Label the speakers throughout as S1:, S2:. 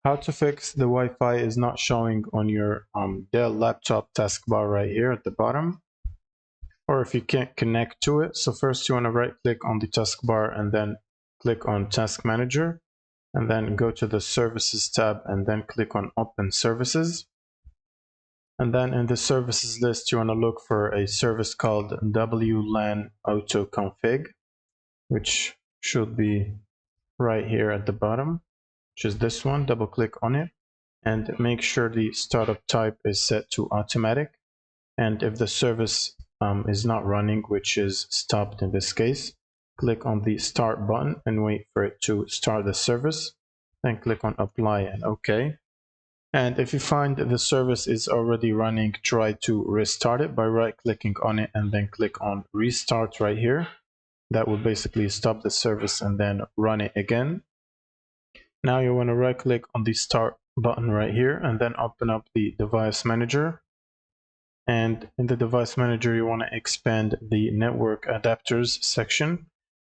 S1: how to fix the Wi-Fi is not showing on your Dell laptop taskbar right here at the bottom, or if you can't connect to it. So first you want to right click on the taskbar and then click on Task Manager, and then go to the Services tab and then click on Open Services. And then in the services list, you want to look for a service called WLAN Auto Config, which should be right here at the bottom, which is this one. Double click on it and make sure the startup type is set to automatic. And if the service is not running, which is stopped in this case, click on the start button and wait for it to start the service. Then click on apply and OK. And if you find the service is already running, try to restart it by right clicking on it and then click on restart right here. That will basically stop the service and then run it again. Now you want to right click on the start button right here and then open up the device manager. And in the device manager, you want to expand the network adapters section.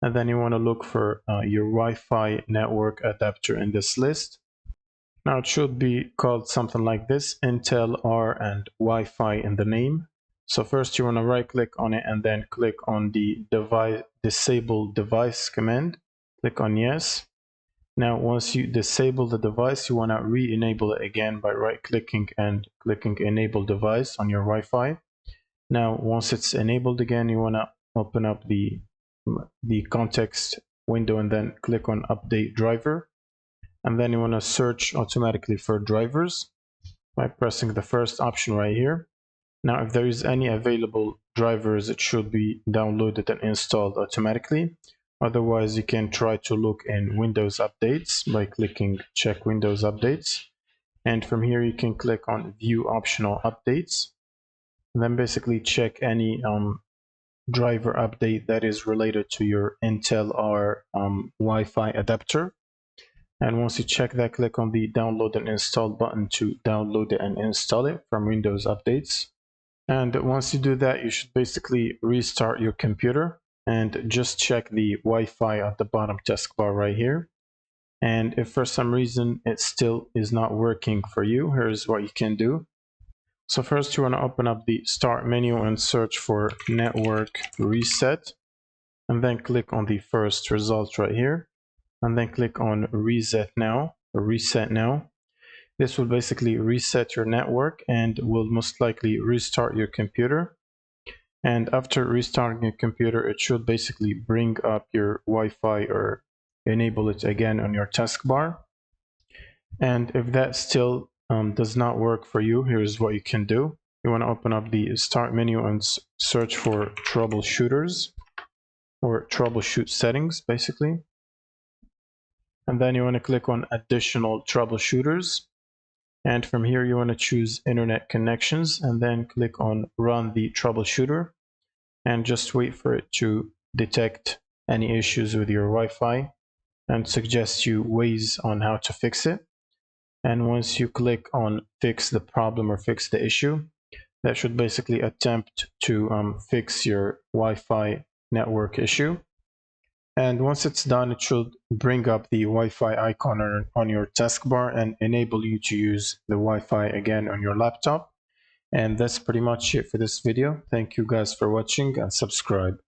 S1: And then you want to look for your Wi-Fi network adapter in this list. Now it should be called something like this, Intel R and Wi-Fi in the name. So first you want to right click on it and then click on the disable device command. Click on yes. Now once you disable the device, you want to re-enable it again by right clicking and clicking enable device on your Wi-Fi. Now once it's enabled again, you want to open up the context window and then click on update driver. And then you want to search automatically for drivers by pressing the first option right here. Now if there is any available drivers, it should be downloaded and installed automatically. Otherwise you can try to look in Windows updates by clicking check Windows updates, and from here you can click on view optional updates and then basically check any driver update that is related to your Intel R Wi-Fi adapter. And once you check that, click on the download and install button to download it and install it from Windows updates. And once you do that, you should basically restart your computer and just check the Wi-Fi at the bottom taskbar right here. And if for some reason it still is not working for you, here's what you can do. So first you want to open up the start menu and search for network reset, and then click on the first result right here. And then click on reset now or reset now. This will basically reset your network and will most likely restart your computer. And after restarting your computer, it should basically bring up your Wi-Fi or enable it again on your taskbar. And if that still does not work for you, here's what you can do. You want to open up the start menu and search for troubleshooters or troubleshoot settings basically. And then you want to click on additional troubleshooters. And from here, you want to choose internet connections and then click on run the troubleshooter and just wait for it to detect any issues with your Wi-Fi and suggest you ways on how to fix it. And once you click on fix the problem or fix the issue, that should basically attempt to fix your Wi-Fi network issue. And once it's done, it should bring up the Wi-Fi icon on your taskbar and enable you to use the Wi-Fi again on your laptop. And that's pretty much it for this video. Thank you guys for watching and subscribe.